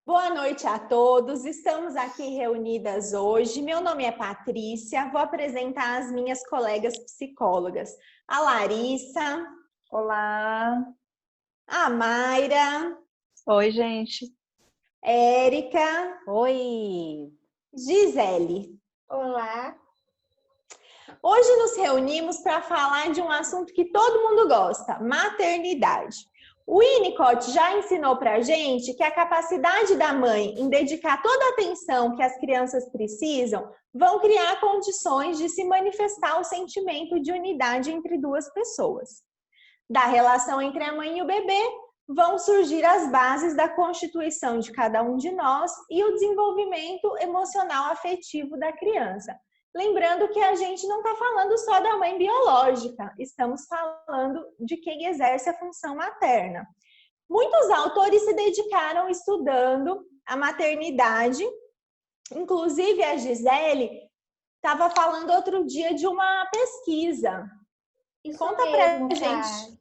Boa noite a todos, estamos aqui reunidas hoje. Meu nome é Patrícia, vou apresentar as minhas colegas psicólogas. A Larissa. Olá. A Mayra. Oi, gente. Érica. Oi. Gisele. Olá. Hoje nos reunimos para falar de um assunto que todo mundo gosta, maternidade. O Winnicott já ensinou para a gente que a capacidade da mãe em dedicar toda a atenção que as crianças precisam vão criar condições de se manifestar o sentimento de unidade entre duas pessoas. Da relação entre a mãe e o bebê, vão surgir as bases da constituição de cada um de nós e o desenvolvimento emocional afetivo da criança. Lembrando que a gente não está falando só da mãe biológica, estamos falando de quem exerce a função materna. Muitos autores se dedicaram estudando a maternidade, inclusive a Gisele estava falando outro dia de uma pesquisa. Conta pra gente.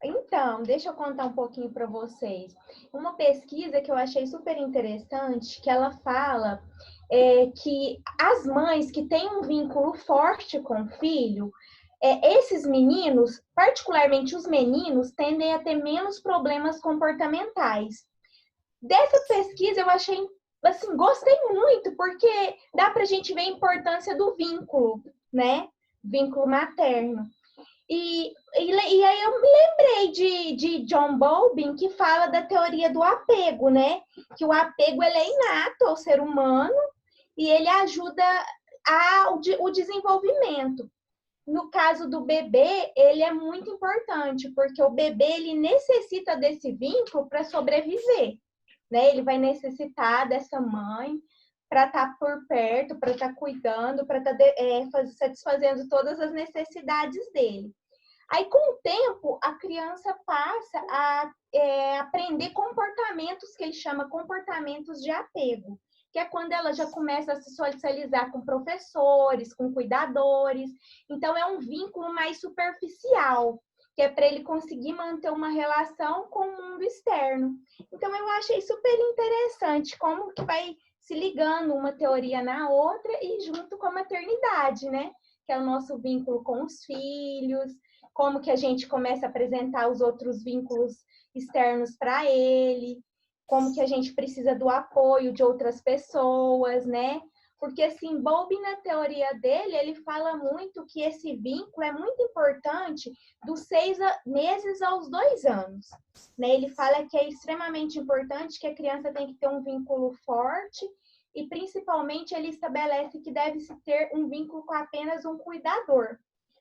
Então, deixa eu contar um pouquinho para vocês. Uma pesquisa que eu achei super interessante, que ela fala que as mães que têm um vínculo forte com o filho, esses meninos, particularmente os meninos, tendem a ter menos problemas comportamentais. Dessa pesquisa eu achei, assim, gostei muito, porque dá pra gente ver a importância do vínculo, né? Vínculo materno. E aí eu me lembrei de John Bowlby, que fala da teoria do apego, né? Que o apego ele é inato ao ser humano e ele ajuda o desenvolvimento. No caso do bebê, ele é muito importante, porque o bebê ele necessita desse vínculo para sobreviver, né? Ele vai necessitar dessa mãe para estar por perto, para estar cuidando, para estar satisfazendo todas as necessidades dele. Aí, com o tempo, a criança passa a aprender comportamentos que ele chama comportamentos de apego, que é quando ela já começa a se socializar com professores, com cuidadores. Então, é um vínculo mais superficial, que é para ele conseguir manter uma relação com o mundo externo. Então, eu achei super interessante como que vai se ligando uma teoria na outra e junto com a maternidade, né? Que é o nosso vínculo com os filhos, como que a gente começa a apresentar os outros vínculos externos para ele, como que a gente precisa do apoio de outras pessoas, né? Porque, assim, Bowlby, na teoria dele, ele fala muito que esse vínculo é muito importante dos 6 meses aos 2 anos. Né? Ele fala que é extremamente importante, que a criança tem que ter um vínculo forte e, principalmente, ele estabelece que deve-se ter um vínculo com apenas um cuidador.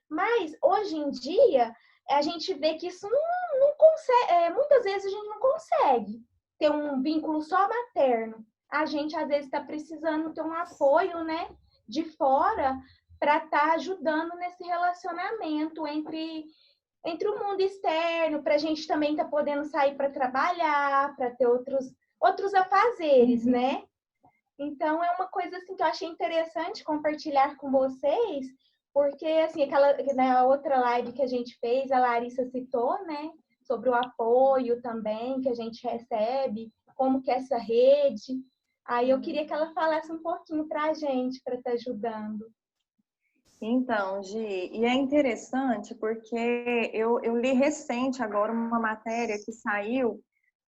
Mas, hoje em dia, a gente vê que isso não consegue, muitas vezes a gente não consegue ter um vínculo só materno. A gente, às vezes, está precisando ter um apoio, né, de fora para estar ajudando nesse relacionamento entre o mundo externo, para a gente também estar podendo sair para trabalhar, para ter outros afazeres, né? Então, é uma coisa assim, que eu achei interessante compartilhar com vocês, porque, assim, na outra live que a gente fez, a Larissa citou, né, sobre o apoio também que a gente recebe, como que é essa rede. Aí eu queria que ela falasse um pouquinho para a gente, para estar ajudando. Então, Gi, e é interessante porque eu li recente agora uma matéria que saiu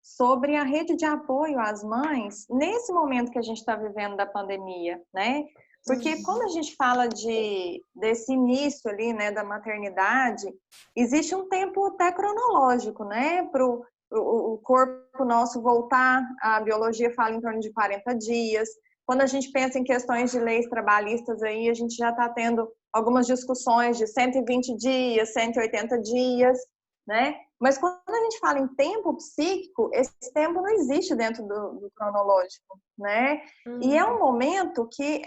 sobre a rede de apoio às mães nesse momento que a gente está vivendo da pandemia, né? Porque quando a gente fala desse início ali, né, da maternidade, existe um tempo até cronológico, né, para o corpo nosso voltar, a biologia fala em torno de 40 dias. Quando a gente pensa em questões de leis trabalhistas aí, a gente já está tendo algumas discussões de 120 dias, 180 dias, né? Mas quando a gente fala em tempo psíquico, esse tempo não existe dentro do cronológico, né? E é um momento que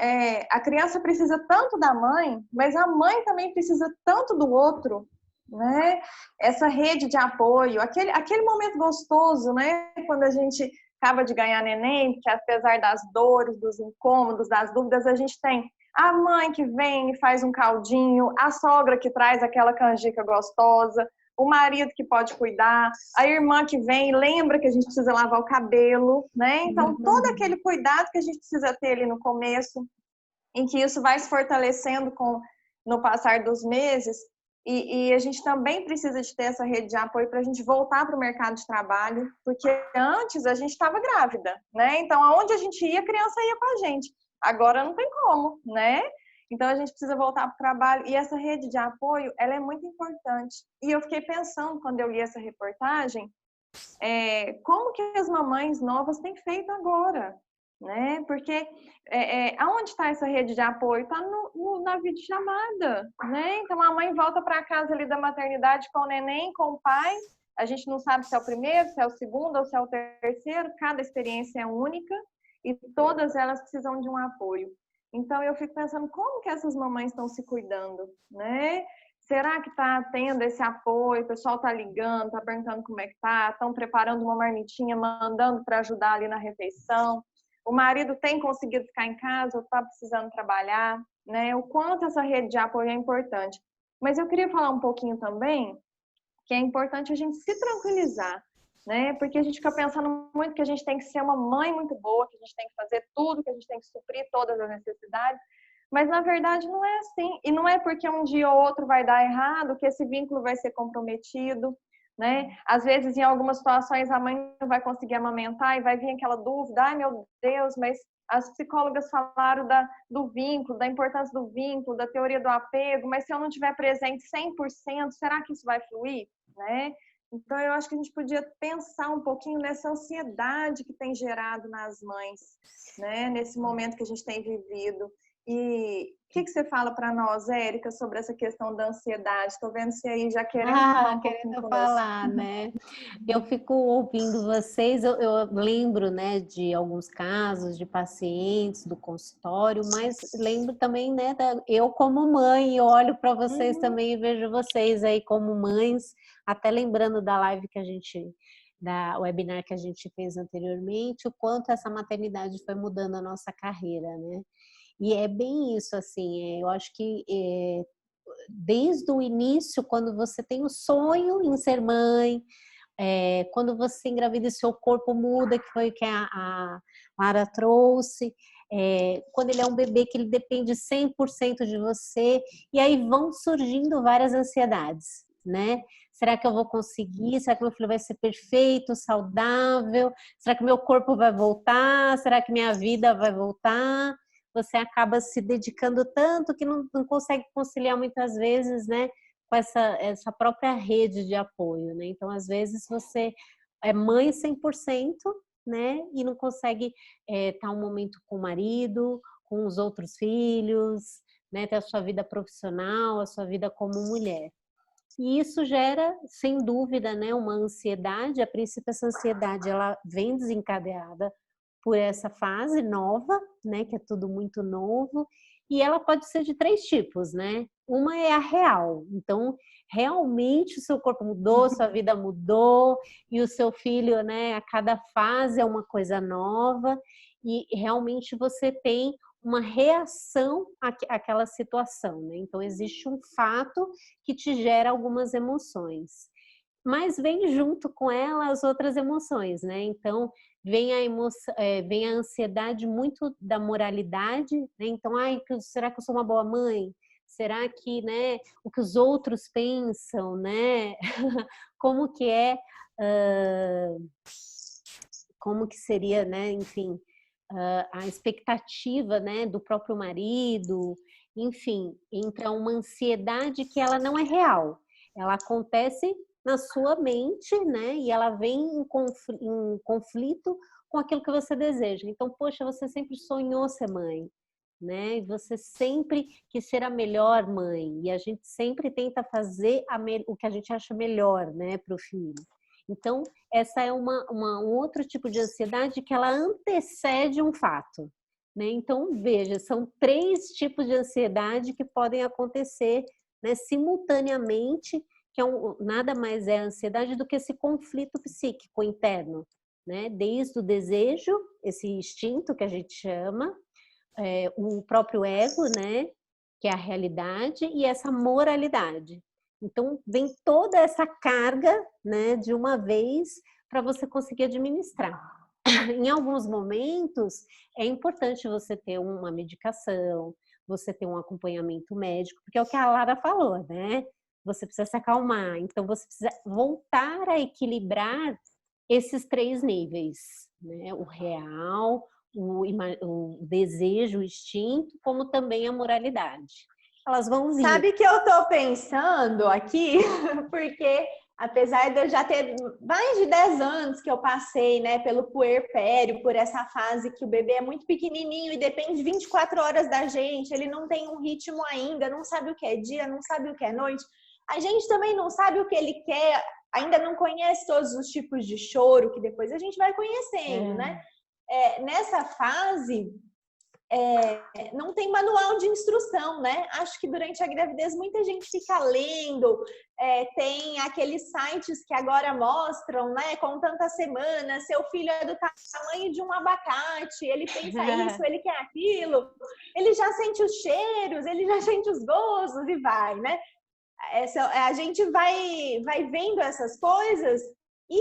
a criança precisa tanto da mãe, mas a mãe também precisa tanto do outro, né? Essa rede de apoio, aquele momento gostoso, né? Quando a gente acaba de ganhar neném, que apesar das dores, dos incômodos, das dúvidas, a gente tem a mãe que vem e faz um caldinho, a sogra que traz aquela canjica gostosa, o marido que pode cuidar, a irmã que vem e lembra que a gente precisa lavar o cabelo, né? Então, todo aquele cuidado que a gente precisa ter ali no começo, em que isso vai se fortalecendo no passar dos meses, e a gente também precisa de ter essa rede de apoio para a gente voltar para o mercado de trabalho, porque antes a gente estava grávida, né? Então, aonde a gente ia, a criança ia com a gente. Agora não tem como, né? Então, a gente precisa voltar para o trabalho. E essa rede de apoio, ela é muito importante. E eu fiquei pensando, quando eu li essa reportagem, como que as mamães novas têm feito agora, né? Porque aonde está essa rede de apoio? Está na videochamada, né? Então, a mãe volta para casa ali da maternidade com o neném, com o pai. A gente não sabe se é o primeiro, se é o segundo ou se é o terceiro. Cada experiência é única e todas elas precisam de um apoio. Então, eu fico pensando como que essas mamães estão se cuidando, né? Será que está tendo esse apoio? O pessoal está ligando, está perguntando como é que está, estão preparando uma marmitinha, mandando para ajudar ali na refeição. O marido tem conseguido ficar em casa ou está precisando trabalhar, né? O quanto essa rede de apoio é importante. Mas eu queria falar um pouquinho também que é importante a gente se tranquilizar, né? Porque a gente fica pensando muito que a gente tem que ser uma mãe muito boa, que a gente tem que fazer tudo, que a gente tem que suprir todas as necessidades, mas na verdade não é assim. E não é porque um dia ou outro vai dar errado que esse vínculo vai ser comprometido, né? Às vezes, em algumas situações, a mãe não vai conseguir amamentar e vai vir aquela dúvida, ai meu Deus, mas as psicólogas falaram do vínculo, da importância do vínculo, da teoria do apego, mas se eu não estiver presente 100%, será que isso vai fluir? Né? Então, eu acho que a gente podia pensar um pouquinho nessa ansiedade que tem gerado nas mães, né? Nesse momento que a gente tem vivido. E o que você fala para nós, Érica, sobre essa questão da ansiedade? Estou vendo você aí já querendo falar um pouquinho querendo conosco. falar, né? Eu fico ouvindo vocês, eu lembro, né, de alguns casos de pacientes do consultório, mas lembro também, né, eu como mãe, eu olho para vocês também e vejo vocês aí como mães, até lembrando da live que a gente, da webinar que a gente fez anteriormente, o quanto essa maternidade foi mudando a nossa carreira, né? E é bem isso, assim, eu acho que desde o início, quando você tem o sonho em ser mãe, quando você engravida e seu corpo muda, que foi o que a Lara trouxe, quando ele é um bebê que ele depende 100% de você, e aí vão surgindo várias ansiedades, né? Será que eu vou conseguir? Será que meu filho vai ser perfeito, saudável? Será que meu corpo vai voltar? Será que minha vida vai voltar? Você acaba se dedicando tanto que não consegue conciliar muitas vezes, né, com essa própria rede de apoio, né? Então, às vezes, você é mãe 100%, né, e não consegue estar um momento com o marido, com os outros filhos, né, ter a sua vida profissional, a sua vida como mulher. E isso gera, sem dúvida, né, uma ansiedade. A princípio, essa ansiedade ela vem desencadeada por essa fase nova, né, que é tudo muito novo, e ela pode ser de 3 tipos, né? Uma é a real, então realmente o seu corpo mudou, sua vida mudou, e o seu filho, né, a cada fase é uma coisa nova, e realmente você tem uma reação àquela situação, né? Então existe um fato que te gera algumas emoções. Mas vem junto com ela as outras emoções, né? Então vem a emoção, vem a ansiedade muito da moralidade, né? Então, será que eu sou uma boa mãe? Será que, né, o que os outros pensam, né? Como que como que seria, né? Enfim, a expectativa, né, do próprio marido, enfim, entra uma ansiedade que ela não é real, ela acontece na sua mente, né? E ela vem em conflito com aquilo que você deseja. Então, poxa, você sempre sonhou ser mãe, né? E você sempre quis ser a melhor mãe. E a gente sempre tenta fazer o que a gente acha melhor, né, para o filho. Então, essa é um outro tipo de ansiedade que ela antecede um fato, né? Então, veja, são 3 tipos de ansiedade que podem acontecer, né, simultaneamente, que nada mais é a ansiedade do que esse conflito psíquico interno, né? Desde o desejo, esse instinto que a gente chama, o próprio ego, né? Que é a realidade, e essa moralidade. Então, vem toda essa carga, né, de uma vez para você conseguir administrar. Em alguns momentos, é importante você ter uma medicação, você ter um acompanhamento médico, porque é o que a Lara falou, né? Você precisa se acalmar, então você precisa voltar a equilibrar esses 3 níveis, né? O real, o desejo, o instinto, como também a moralidade. Elas vão vir. Sabe que eu tô pensando aqui, porque apesar de eu já ter mais de 10 anos que eu passei, né, pelo puerpério, por essa fase que o bebê é muito pequenininho e depende 24 horas da gente, ele não tem um ritmo ainda, não sabe o que é dia, não sabe o que é noite. A gente também não sabe o que ele quer, ainda não conhece todos os tipos de choro, que depois a gente vai conhecendo, né? Nessa fase, não tem manual de instrução, né? Acho que durante a gravidez muita gente fica lendo, tem aqueles sites que agora mostram, né? Com tantas semanas, seu filho é do tamanho de um abacate, ele pensa isso, ele quer aquilo, ele já sente os cheiros, ele já sente os gozos e vai, né? A gente vai vendo essas coisas e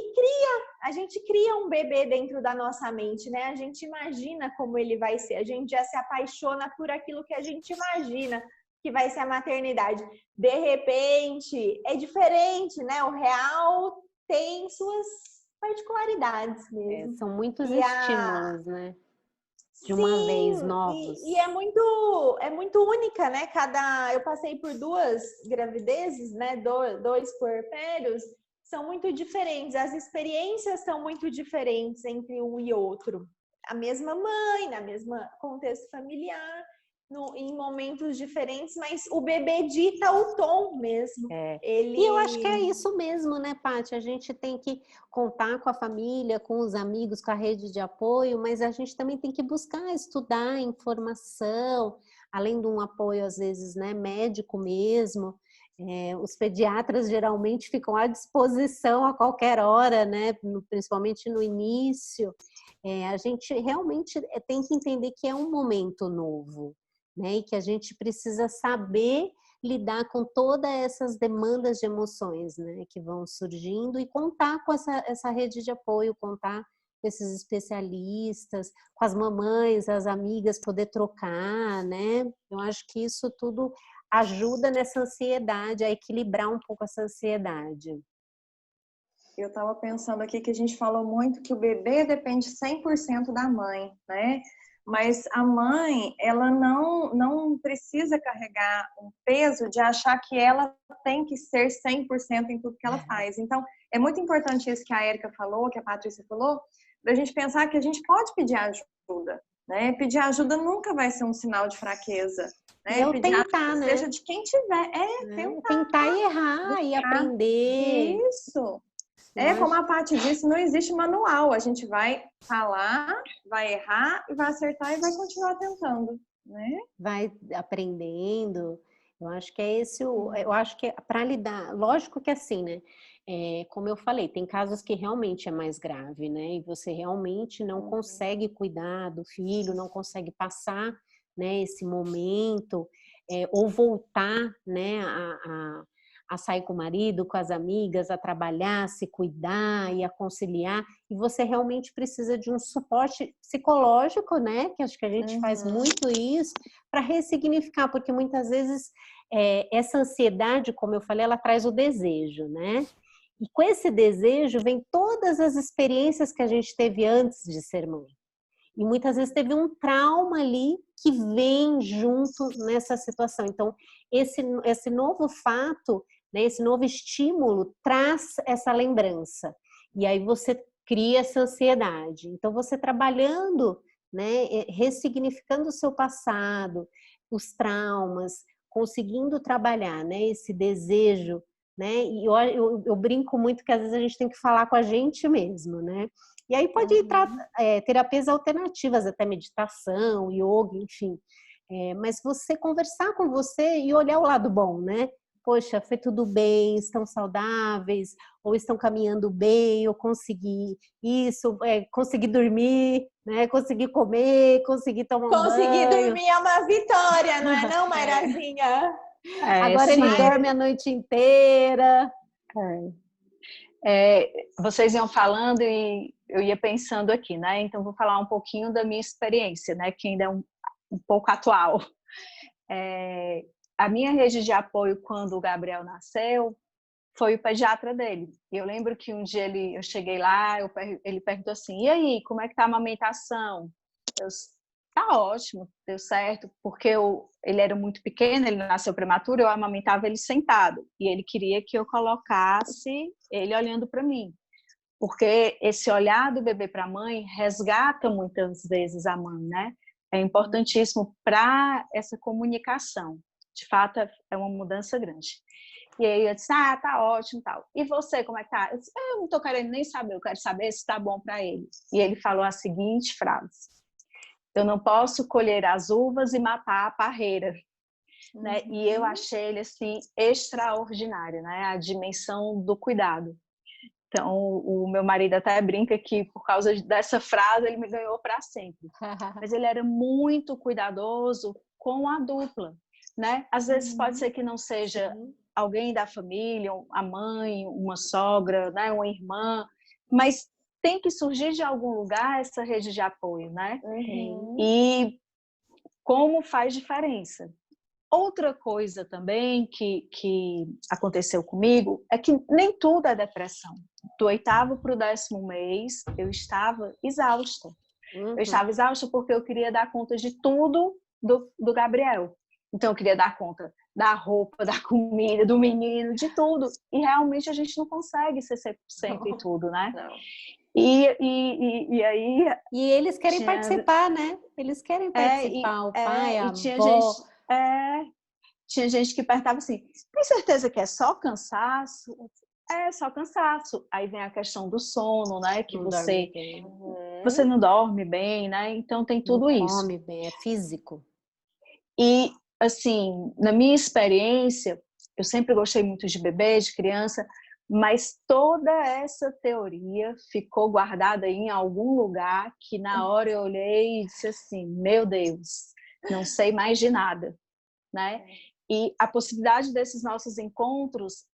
a gente cria um bebê dentro da nossa mente, né? A gente imagina como ele vai ser, a gente já se apaixona por aquilo que a gente imagina que vai ser a maternidade. De repente, é diferente, né? O real tem suas particularidades mesmo. São muitos estímulos, né? De uma vez, novos. E é muito única, né? Eu passei por 2 gravidezes, né? 2 puerpérios, são muito diferentes. As experiências são muito diferentes entre um e outro. A mesma mãe, na mesma contexto familiar, em momentos diferentes, mas o bebê dita o tom mesmo. E eu acho que é isso mesmo, né, Paty? A gente tem que contar com a família, com os amigos, com a rede de apoio, mas a gente também tem que buscar estudar informação, além de um apoio, às vezes, né, médico mesmo. Os pediatras geralmente ficam à disposição a qualquer hora, né, principalmente no início. A gente realmente tem que entender que é um momento novo, né, e que a gente precisa saber lidar com todas essas demandas de emoções, né, que vão surgindo e contar com essa rede de apoio, contar com esses especialistas, com as mamães, as amigas, poder trocar, né? Eu acho que isso tudo ajuda nessa ansiedade, a equilibrar um pouco essa ansiedade. Eu estava pensando aqui que a gente falou muito que o bebê depende 100% da mãe, né? Mas a mãe, ela não precisa carregar um peso de achar que ela tem que ser 100% em tudo que ela faz. Então, é muito importante isso que a Érica falou, que a Patrícia falou, da gente pensar que a gente pode pedir ajuda, né? Pedir ajuda nunca vai ser um sinal de fraqueza, né? Eu pedir tentar, ajuda, né? seja de quem tiver. Tentar e errar, buscar. E aprender. Isso. Como a Paty disse, não existe manual. A gente vai falar, vai errar, vai acertar e vai continuar tentando, né? Vai aprendendo. Eu acho que é esse eu acho que para lidar, lógico que assim, né? Como eu falei, tem casos que realmente é mais grave, né? E você realmente não consegue cuidar do filho, não consegue passar, né, esse momento, ou voltar, né, a sair com o marido, com as amigas, a trabalhar, a se cuidar e a conciliar, e você realmente precisa de um suporte psicológico, né? Que acho que a gente faz muito isso, para ressignificar, porque muitas vezes essa ansiedade, como eu falei, ela traz o desejo, né? E com esse desejo vem todas as experiências que a gente teve antes de ser mãe. E muitas vezes teve um trauma ali que vem junto nessa situação. Então, esse novo fato, né, esse novo estímulo traz essa lembrança. E aí você cria essa ansiedade. Então, você trabalhando, né, ressignificando o seu passado, os traumas, conseguindo trabalhar, né, esse desejo, né? E eu brinco muito que às vezes a gente tem que falar com a gente mesmo, né? E aí pode entrar terapias alternativas, até meditação, yoga, enfim. Mas você conversar com você e olhar o lado bom, né? Poxa, foi tudo bem, estão saudáveis, ou estão caminhando bem, eu consegui isso, consegui dormir, né? Consegui comer, consegui tomar um banho. Consegui dormir é uma vitória, não é não, Mairazinha? Agora ele dorme a noite inteira. Vocês iam falando e eu ia pensando aqui, né? Então, vou falar um pouquinho da minha experiência, né? Que ainda é um pouco atual. A minha rede de apoio, quando o Gabriel nasceu, foi o pediatra dele. E eu lembro que um dia eu cheguei lá, ele perguntou assim, e aí, como é que tá a amamentação? Tá ótimo, deu certo, porque ele era muito pequeno, ele nasceu prematuro, eu amamentava ele sentado, e ele queria que eu colocasse ele olhando para mim, porque esse olhar do bebê para a mãe resgata muitas vezes a mãe, né? É importantíssimo para essa comunicação, de fato é uma mudança grande. E aí eu disse, tá ótimo, tal. E você, como é que tá? Eu disse, eu não tô querendo nem saber, eu quero saber se tá bom para ele. E ele falou a seguinte frase, eu não posso colher as uvas e matar a parreira, né? E eu achei ele, assim, extraordinário, né? A dimensão do cuidado. Então, o meu marido até brinca que, por causa dessa frase, ele me ganhou para sempre. Mas ele era muito cuidadoso com a dupla, né? Às vezes pode ser que não seja alguém da família, a mãe, uma sogra, né? Uma irmã, mas tem que surgir de algum lugar essa rede de apoio, né? E como faz diferença. Outra coisa também que aconteceu comigo é que nem tudo é depressão. Do 8º para o 10º mês, eu estava exausta. Eu estava exausta porque eu queria dar conta de tudo do Gabriel. Então, eu queria dar conta da roupa, da comida, do menino, de tudo. E realmente a gente não consegue ser 100% em tudo, né? Não. E aí... E eles querem participar, né? Eles querem participar, o pai, a avó. Tinha gente que perguntava assim, tem certeza que é só cansaço? É só cansaço. Aí vem a questão do sono, né? Que você não dorme bem, né? Então tem tudo isso. Não come bem, é físico. E, assim, na minha experiência, eu sempre gostei muito de bebê, de criança, mas toda essa teoria ficou guardada em algum lugar que na hora eu olhei e disse assim, meu Deus, não sei mais de nada, né? E a possibilidade desses nossos encontros,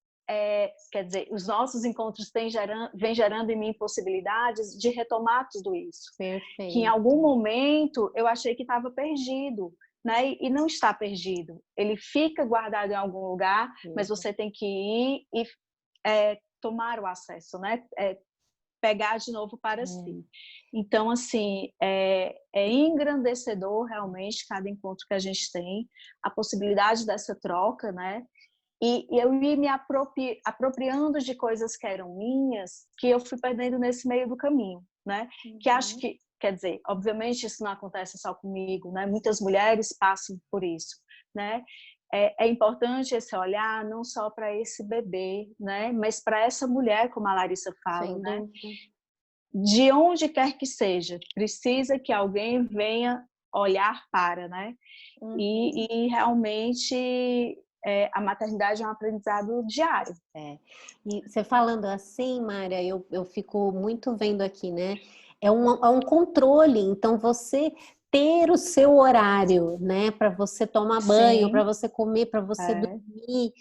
quer dizer, os nossos encontros vêm gerando em mim possibilidades de retomar tudo isso. Perfeito. Que em algum momento eu achei que estava perdido, né? E não está perdido. Ele fica guardado em algum lugar, mas você tem que ir e tomar o acesso, né? Pegar de novo para si. Então, assim, é engrandecedor realmente cada encontro que a gente tem, a possibilidade dessa troca, né? E eu ia me apropriando de coisas que eram minhas, que eu fui perdendo nesse meio do caminho, né? Que acho que, quer dizer, obviamente isso não acontece só comigo, né? Muitas mulheres passam por isso, né? É importante esse olhar não só para esse bebê, né? Mas para essa mulher, como a Larissa fala, né? De onde quer que seja, precisa que alguém venha olhar para, né? E realmente a maternidade é um aprendizado diário. E você falando assim, Mária, eu fico muito vendo aqui, né? É um controle, então você ter o seu horário, né? Para você tomar banho, para você comer, para você dormir,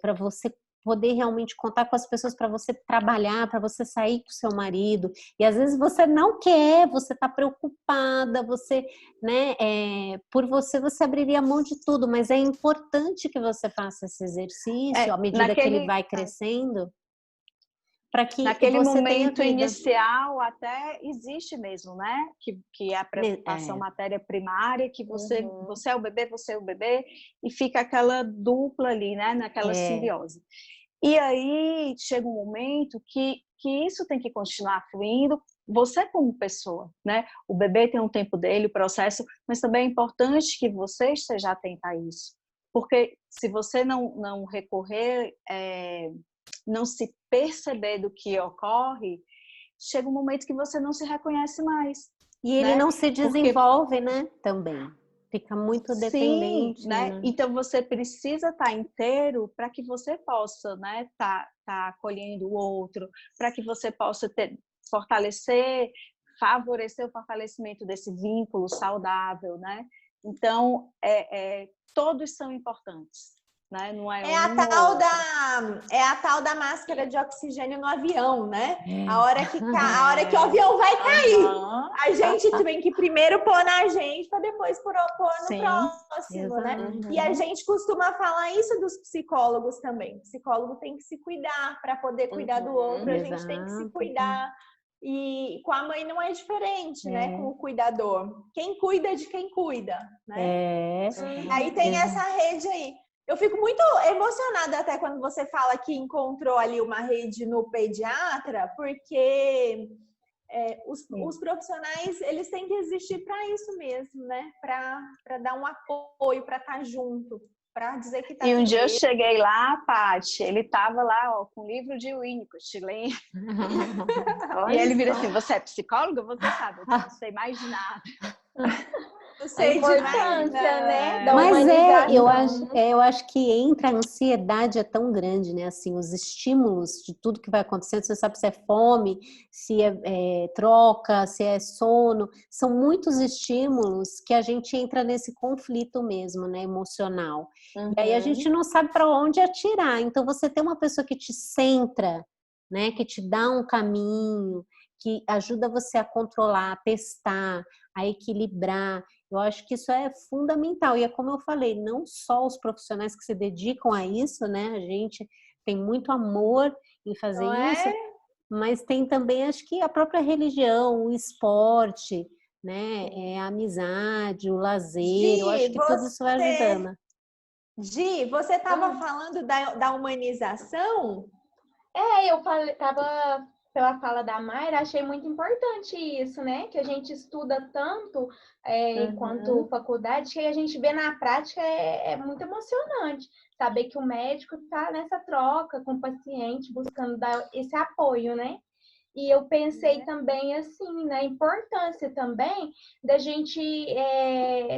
para você poder realmente contar com as pessoas, para você trabalhar, para você sair com o seu marido. E às vezes você não quer, você está preocupada, você, né? Por você abriria mão de tudo, mas é importante que você faça esse exercício à medida que ele vai crescendo. Que naquele você momento inicial até existe mesmo, né? Que é a preocupação matéria primária, que você é o bebê, e fica aquela dupla ali, né? Naquela simbiose. E aí chega um momento que isso tem que continuar fluindo, você como pessoa, né? O bebê tem um tempo dele, o processo, mas também é importante que você esteja atenta a isso. Porque se você não recorrer, não se perceber do que ocorre, chega um momento que você não se reconhece mais. E ele não se desenvolve, né? Também. Fica muito dependente. Sim, né? Então você precisa estar inteiro para que você possa, né, tá acolhendo o outro, para que você possa favorecer o fortalecimento desse vínculo saudável, né? Então, todos são importantes. Né? Não é a tal da máscara de oxigênio no avião, né? A hora que o avião vai cair, a gente tem que primeiro pôr na gente para depois pôr no próximo, né? E a gente costuma falar isso dos psicólogos também. O psicólogo tem que se cuidar para poder cuidar do outro, a gente tem que se cuidar. E com a mãe não é diferente, né? Com o cuidador. Quem cuida de quem cuida, né? Aí tem essa rede aí. Eu fico muito emocionada até quando você fala que encontrou ali uma rede no pediatra, porque os profissionais, eles têm que existir para isso mesmo, né? Para dar um apoio, para estar junto, para dizer que tá E um dia eu bem. cheguei lá, Paty, ele estava lá, ó, com o livro de Winnicott, lendo. E ele vira assim, você é psicóloga? Você sabe, eu não sei mais de nada. A importância, né? Da Mas humanização. eu acho que entra a ansiedade é tão grande, né? Assim, os estímulos de tudo que vai acontecendo, você sabe se é fome, se é troca, se é sono, são muitos estímulos que a gente entra nesse conflito mesmo, né? Emocional. E aí a gente não sabe para onde atirar. Então você tem uma pessoa que te centra, né? Que te dá um caminho, que ajuda você a controlar, a testar, a equilibrar. Eu acho que isso é fundamental. E é como eu falei, não só os profissionais que se dedicam a isso, né? A gente tem muito amor em fazer isso, mas tem também, acho que a própria religião, o esporte, né? A amizade, o lazer. Eu acho que tudo isso vai ajudando. Gi, você estava falando da humanização? Eu tava pela fala da Mayra, achei muito importante isso, né? Que a gente estuda tanto enquanto faculdade, que a gente vê na prática é muito emocionante. Saber que o médico está nessa troca com o paciente, buscando dar esse apoio, né? E eu pensei também assim, na importância também da gente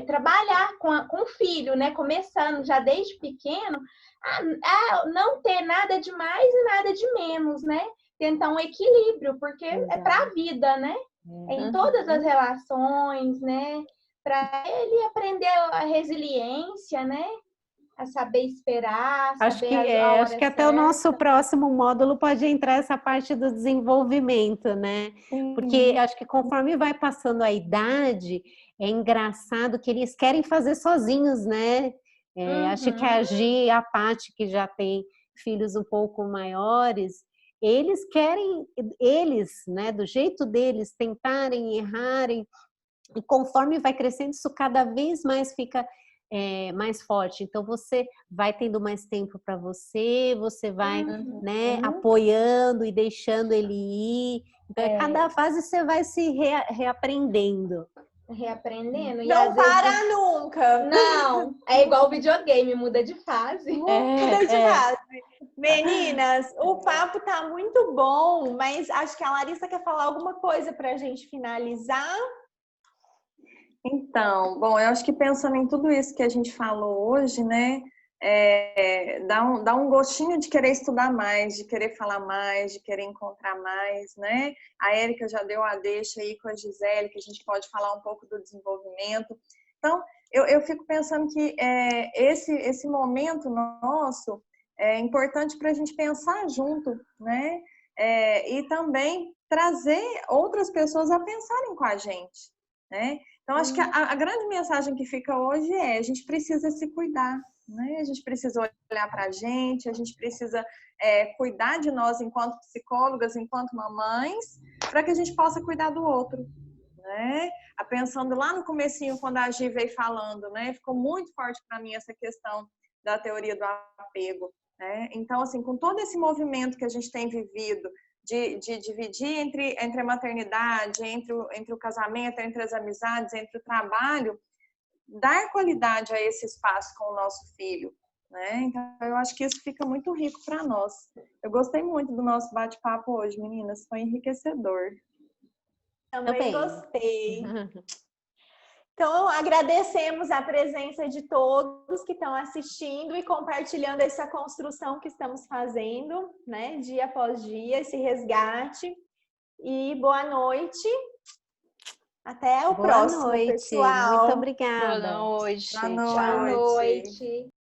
trabalhar com o filho, né? Começando já desde pequeno, não ter nada de mais e nada de menos, né? Tentar um equilíbrio, porque é para a vida, né? Em todas as relações, né? Para ele aprender a resiliência, né? A saber esperar, saber a hora acho que até o nosso próximo módulo pode entrar essa parte do desenvolvimento, né? Porque acho que conforme vai passando a idade, é engraçado que eles querem fazer sozinhos, né? Acho que a Gi e a Paty, que já tem filhos um pouco maiores, eles querem, né, do jeito deles, tentarem, errarem, e conforme vai crescendo, isso cada vez mais fica mais forte. Então, você vai tendo mais tempo para você vai né, apoiando e deixando ele ir. Então, cada fase você vai se reaprendendo. Reaprendendo. E Não às para vezes... nunca. Não, é igual videogame, muda de fase. Muda de fase. Meninas, o papo tá muito bom, mas acho que a Larissa quer falar alguma coisa para a gente finalizar. Então, bom, eu acho que pensando em tudo isso que a gente falou hoje, né, dá um gostinho de querer estudar mais, de querer falar mais, de querer encontrar mais, né? A Érica já deu a deixa aí com a Gisele, que a gente pode falar um pouco do desenvolvimento. Então, eu fico pensando que esse momento nosso é importante para a gente pensar junto, né? E também trazer outras pessoas a pensarem com a gente, né? Então, acho que a grande mensagem que fica hoje a gente precisa se cuidar, né? A gente precisa olhar para a gente precisa cuidar de nós enquanto psicólogas, enquanto mamães, para que a gente possa cuidar do outro, né? Pensando lá no comecinho, quando a Gi veio falando, né? Ficou muito forte para mim essa questão da teoria do apego, né? Então, assim, com todo esse movimento que a gente tem vivido, de dividir entre a maternidade, entre o casamento, entre as amizades, entre o trabalho, dar qualidade a esse espaço com o nosso filho, né? Então, eu acho que isso fica muito rico para nós. Eu gostei muito do nosso bate-papo hoje, meninas, foi enriquecedor. Também gostei. Então, agradecemos a presença de todos que estão assistindo e compartilhando essa construção que estamos fazendo, né, dia após dia, esse resgate. E boa noite. Até o Boa próximo, noite. pessoal. Muito obrigada. Boa noite. Boa Boa noite. noite.